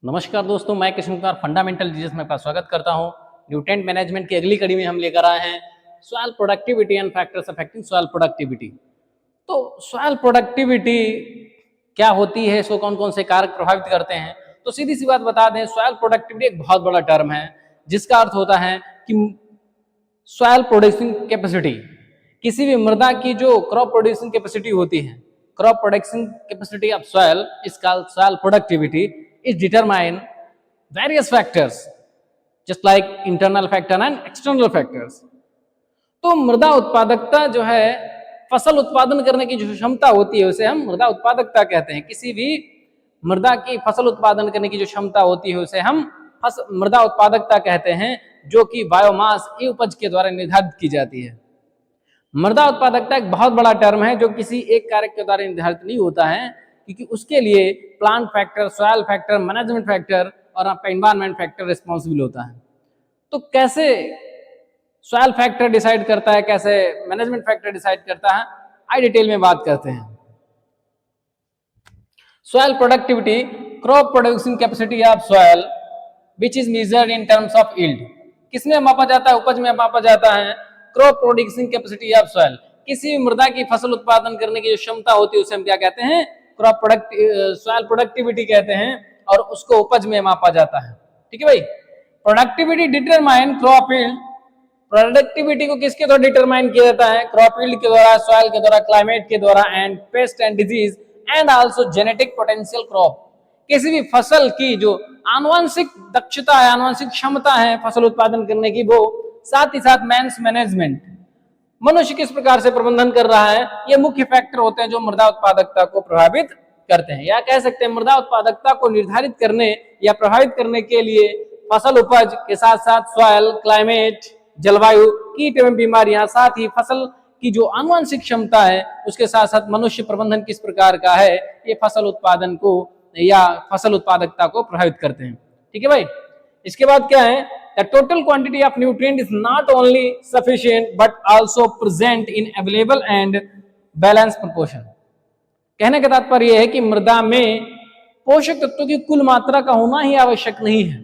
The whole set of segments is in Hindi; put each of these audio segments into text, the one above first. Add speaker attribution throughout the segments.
Speaker 1: नमस्कार दोस्तों, मैं कृष्ण कुमार फंडामेंटल जीएस में आपका स्वागत करता हूं। न्यूट्रिएंट मैनेजमेंट की अगली कड़ी में हम लेकर आए हैं soil productivity and factors affecting soil productivity. तो सॉइल प्रोडक्टिविटी क्या होती है, इसको कौन कौन से कारक प्रभावित करते हैं। तो सीधी सी बात बता दें, सॉइल प्रोडक्टिविटी एक बहुत बड़ा टर्म है जिसका अर्थ होता है कि सॉइल प्रोड्यूसिंग कैपेसिटी, किसी भी मृदा की जो क्रॉप प्रोड्यूसिंग कैपेसिटी होती है, crop production capacity of soil is called soil productivity is determine various factors just like internal factor and external factors। तो मृदा उत्पादकता जो है, फसल उत्पादन करने की जो क्षमता होती है उसे हम मृदा उत्पादकता कहते हैं। किसी भी मृदा की फसल उत्पादन करने की जो क्षमता होती है उसे हम मृदा उत्पादकता कहते हैं, जो कि बायोमास ई उपज के द्वारा निर्धारित की जाती है। मृदा उत्पादकता एक बहुत बड़ा टर्म है जो किसी एक कारक के द्वारा निर्धारित नहीं होता है, क्योंकि उसके लिए plant factor, soil factor, management factor और आपका एनवायरनमेंट फैक्टर रिस्पॉन्सिबल होता है। तो कैसे सॉइल फैक्टर डिसाइड करता है, कैसे मैनेजमेंट फैक्टर डिसाइड करता है, आई डिटेल में बात करते हैं। Soil productivity, crop producing capacity of soil which is measured in terms of yield. किसमें मापा जाता है? उपज में मापा जाता है। Crop producing capacity of soil, किसी भी मृदा की फसल उत्पादन करने की जो क्षमता होती है उसे हम क्या कहते हैं? क्रॉप प्रोडक्ट सॉइल प्रोडक्टिविटी कहते हैं, और उसको उपज में मापा जाता है। ठीक है भाई। Productivity determine crop yield, productivity को किसके द्वारा डिटरमाइन किया जाता है? क्रॉप यील्ड के द्वारा, सॉइल के द्वारा, क्लाइमेट के द्वारा, and paste and disease and also genetic potential crop. किसी भी फसल की जो आनुवंशिक दक्षता है, आनुवंशिक क्षमता है फसल उत्पादन करने की, वो साथ ही साथ मैन्स मैनेजमेंट, मनुष्य किस प्रकार से प्रबंधन कर रहा है, ये मुख्य फैक्टर होते हैं जो मृदा उत्पादकता को प्रभावित करते हैं। या कह सकते हैं मृदा उत्पादकता को निर्धारित करने या प्रभावित करने के लिए फसल उपज के साथ साथ सॉइल, क्लाइमेट, जलवायु, कीट एवं बीमारियां, साथ ही फसल की जो आनुवंशिक क्षमता है उसके साथ साथ मनुष्य प्रबंधन किस प्रकार का है, ये फसल उत्पादन को या फसल उत्पादकता को प्रभावित करते हैं। ठीक है भाई। इसके बाद क्या है? The total quantity of nutrient is not only sufficient but also present in available and balanced proportion। कहने का तात्पर्य यह है कि मृदा में पोषक तत्वों की कुल मात्रा का होना ही आवश्यक नहीं है,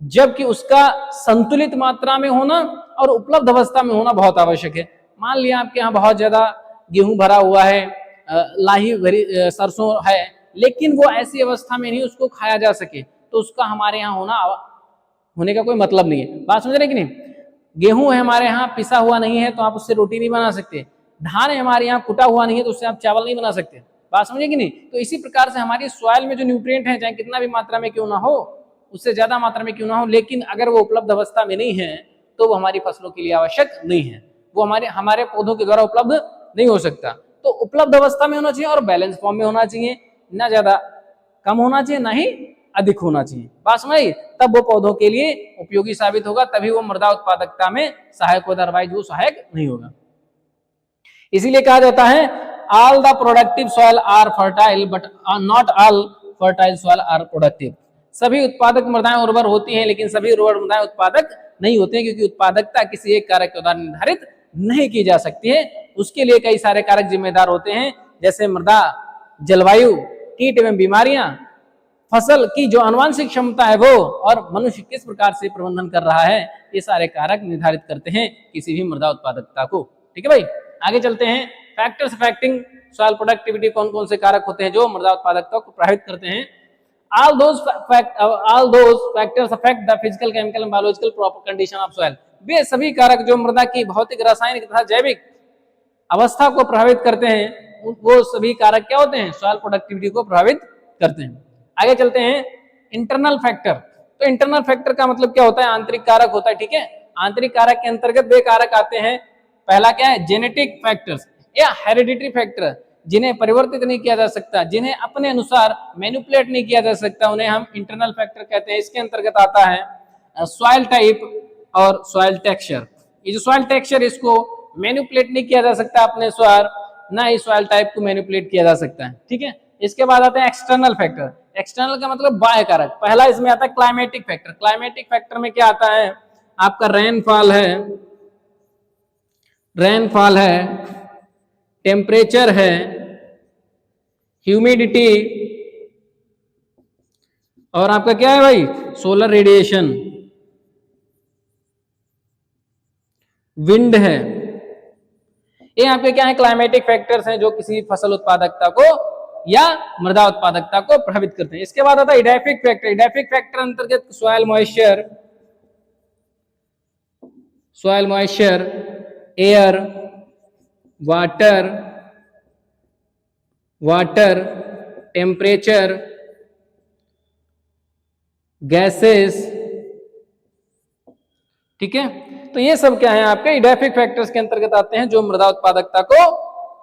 Speaker 1: जबकि उसका संतुलित मात्रा में होना और उपलब्ध अवस्था में होना बहुत आवश्यक है। मान लिया आपके यहाँ बहुत ज्यादा गेहूं भरा हुआ है, लाही भरी सरसों है, लेकिन वो ऐसी अवस्था में नहीं उसको खाया जा सके, तो उसका हमारे यहाँ होने का कोई मतलब नहीं है। बात समझ रहे कि नहीं? गेहूं है हमारे यहाँ पिसा हुआ नहीं है तो आप उससे रोटी नहीं बना सकते। धान है हमारे यहाँ कुटा हुआ नहीं है तो उससे आप चावल नहीं बना सकते। बात समझे कि नहीं? तो इसी प्रकार से हमारी सॉइल में जो न्यूट्रिएंट है, चाहे कितना भी मात्रा में क्यों ना हो, उससे ज्यादा मात्रा में क्यों ना हो, लेकिन अगर वो उपलब्ध अवस्था में नहीं है तो वो हमारी फसलों के लिए आवश्यक नहीं है, वो हमारे पौधों के द्वारा उपलब्ध नहीं हो सकता। तो उपलब्ध अवस्था में होना चाहिए और बैलेंस फॉर्म में होना चाहिए, ना ज्यादा कम होना चाहिए ना ही अधिक होना चाहिए। बात समझ? तब वो पौधों के लिए उपयोगी साबित होगा, तभी वो मृदा उत्पादकता में सहायक होगा, अदरवाइज वो सहायक नहीं होगा। इसीलिए कहा जाता है all the productive soil are fertile but not all fertile soil are productive. सभी उत्पादक मृदाएं उर्वर होती हैं लेकिन सभी उर्वर मृदाएं उत्पादक नहीं होती हैं, क्योंकि उत्पादकता किसी एक कारक के द्वारा निर्धारित नहीं की जा सकती है। उसके लिए कई सारे कारक जिम्मेदार होते हैं, जैसे मृदा, जलवायु, कीट एवं बीमारियां, फसल की जो आनुवंशिक क्षमता है वो, और मनुष्य किस प्रकार से प्रबंधन कर रहा है, ये सारे कारक निर्धारित करते हैं किसी भी मृदा उत्पादकता को। ठीक है भाई। आगे चलते हैं। फैक्टर्स अफेक्टिंग सॉइल प्रोडक्टिविटी, कौन कौन से कारक होते हैं जो मृदा उत्पादकता को प्रभावित करते हैं? all those factors affect the physical, chemical and biological proper condition of soil। वे सभी कारक जो मृदा की भौतिक, रासायनिक तथा जैविक अवस्था को प्रभावित करते हैं, वो सभी कारक क्या होते हैं? सॉइल प्रोडक्टिविटी को प्रभावित करते हैं। आगे चलते हैं। Internal factor. तो इंटरनल फैक्टर का मतलब क्या होता है? आंतरिक कारक होता है। ठीक है। आंतरिक कारक के अंतर्गत वे कारक आते हैं। पहला क्या है? जेनेटिक फैक्टर्स या हेरिडिटरी फैक्टर, जिन्हें परिवर्तित नहीं किया जा सकता, जिन्हें अपने अनुसार मैनिपुलेट नहीं किया जा सकता, उन्हें हम इंटरनल फैक्टर कहते हैं। इसके अंतर्गत आता है सॉइल टाइप और सॉइल टेक्सचर। ये जो सॉइल टेक्सचर, इसको मैनिपुलेट नहीं किया जा सकता अपने अनुसार, ना ही सॉइल टाइप को मैनिपुलेट किया जा सकता है। ठीक है। इसके बाद आते हैं एक्सटर्नल फैक्टर। एक्सटर्नल का मतलब बाह्य कारक। पहला इसमें आता है क्लाइमेटिक फैक्टर। क्लाइमेटिक फैक्टर में क्या आता है? आपका रेनफॉल है, टेम्परेचर है, ह्यूमिडिटी, और आपका क्या है भाई, सोलर रेडिएशन, विंड है। ये आपके क्या है, क्लाइमेटिक फैक्टर्स हैं जो किसी फसल उत्पादकता को या मृदा उत्पादकता को प्रभावित करते हैं। इसके बाद आता है इडैफिक फैक्टर। इडैफिक फैक्टर अंतर्गत soil moisture, air, water, temperature, gases, ठीक है। तो ये सब क्या है, आपके इडैफिक फैक्टर्स के अंतर्गत आते हैं जो मृदा उत्पादकता को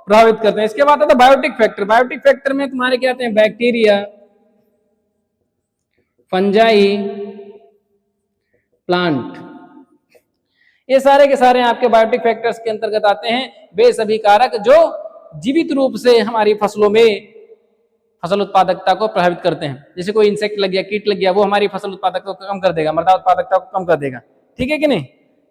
Speaker 1: प्रभावित करते हैं। इसके बाद आता है बायोटिक फैक्टर। बायोटिक फैक्टर में तुम्हारे क्या आते हैं, बैक्टीरिया, फंजाई, प्लांट, ये सारे के सारे आपके बायोटिक फैक्टर्स के अंतर्गत आते हैं। वे सभी कारक जो जीवित रूप से हमारी फसलों में फसल उत्पादकता को प्रभावित करते हैं। जैसे कोई इंसेक्ट लग गया, कीट लग गया, वो हमारी फसल उत्पादकता को कम कर देगा, मृदा उत्पादकता को कम कर देगा, ठीक है कि नहीं।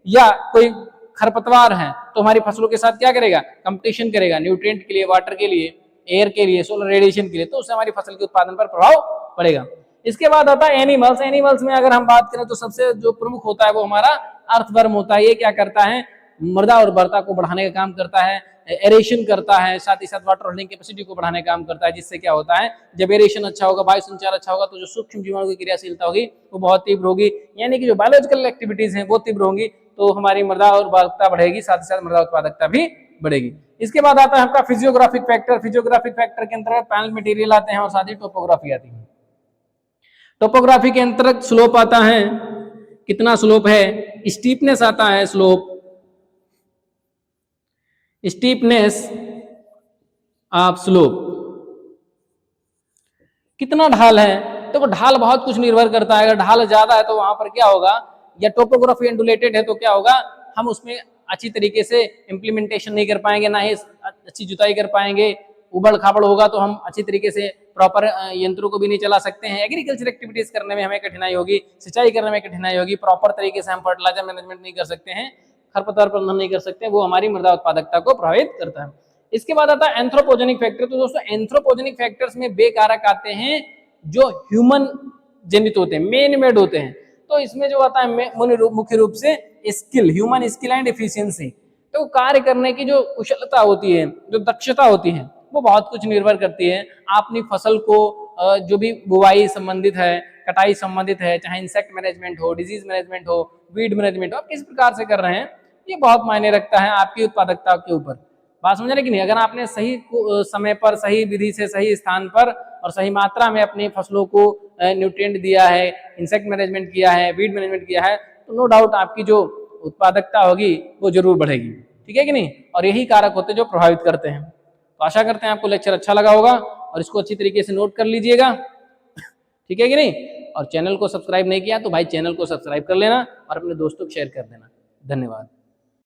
Speaker 1: या कोई खरपतवार है तो हमारी फसलों के साथ क्या करेगा, कंपटीशन करेगा, न्यूट्रिएंट के लिए, वाटर के लिए, एयर के लिए, सोलर रेडिएशन के लिए, तो उससे हमारी फसल के उत्पादन पर प्रभाव पड़ेगा। इसके बाद आता है एनिमल्स। एनिमल्स में अगर हम बात करें तो सबसे जो प्रमुख होता है वो हमारा अर्थवर्म होता है। ये क्या करता है, मृदा उर्वरता को बढ़ाने का काम करता है, एरेशन करता है, साथ ही साथ वाटर होल्डिंग कैपेसिटी को बढ़ाने का काम करता है। जिससे क्या होता है, जब एरेशन अच्छा होगा, वायु संचार अच्छा होगा, तो जो सूक्ष्म जीवाणु की क्रियाशीलता होगी वो बहुत तीव्र होगी, यानी कि जो बायोलॉजिकल एक्टिविटीज हैं वो तीव्र होंगी, तो हमारी मृदा उर्वरता बढ़ेगी, साथ ही साथ मृदा उत्पादकता भी बढ़ेगी। इसके बाद आता है आपका फिजियोग्राफिक फैक्टर। फिजियोग्राफिक फैक्टर के अंतर्गत पैनल मटेरियल आते हैं और साथ ही टोपोग्राफी आती है। टोपोग्राफी के अंतर्गत स्लोप आता है, कितना स्लोप है, स्टीपनेस आता है, स्टीपनेस ऑफ स्लोप, कितना ढाल है। तो ढाल बहुत कुछ निर्भर करता है। अगर ढाल ज्यादा है तो वहां पर क्या होगा, या टोपोग्राफी एंडुलेटेड है तो क्या होगा, हम उसमें अच्छी तरीके से इंप्लीमेंटेशन नहीं कर पाएंगे, ना ही अच्छी जुताई कर पाएंगे। उबड़ खाबड़ होगा तो हम अच्छी तरीके से प्रॉपर यंत्रों को भी नहीं चला सकते हैं। एग्रीकल्चर एक्टिविटीज करने में हमें कठिनाई होगी, सिंचाई करने में कठिनाई होगी, प्रॉपर तरीके से हम फर्टिलाइजर मैनेजमेंट नहीं कर सकते हैं, खरपतवार प्रबंधन नहीं कर सकते, वो हमारी मृदा उत्पादकता को प्रभावित करता है। इसके बाद आता है एंथ्रोपोजेनिक फैक्टर। तो दोस्तों एंथ्रोपोजेनिक फैक्टर्स में वे कारक आते हैं जो ह्यूमन जनित होते हैं, मेन मेड होते हैं। तो इसमें जो आता है मुख्य रूप से skill, human skill and efficiency. तो कार्य करने की जो कुशलता होती है, जो दक्षता होती है, वो बहुत कुछ निर्भर करती है। आप अपनी फसल को जो भी बुवाई संबंधित है, कटाई संबंधित है, चाहे इंसेक्ट मैनेजमेंट हो, डिजीज मैनेजमेंट हो, वीड मैनेजमेंट हो, आप किस प्रकार से कर रहे हैं, ये बहुत मायने रखता है आपकी उत्पादकता के ऊपर। बात समझ रहे कि नहीं। अगर आपने सही समय पर, सही विधि से, सही स्थान पर और सही मात्रा में अपनी फसलों को न्यूट्रिएंट दिया है, इंसेक्ट मैनेजमेंट किया है, वीड मैनेजमेंट किया है, तो नो डाउट आपकी जो उत्पादकता होगी वो जरूर बढ़ेगी, ठीक है कि नहीं। और यही कारक होते हैं जो प्रभावित करते हैं। तो आशा करते हैं आपको लेक्चर अच्छा लगा होगा और इसको अच्छी तरीके से नोट कर लीजिएगा, ठीक है कि नहीं। और चैनल को सब्सक्राइब नहीं किया तो भाई चैनल को सब्सक्राइब कर लेना और अपने दोस्तों को शेयर कर देना। धन्यवाद।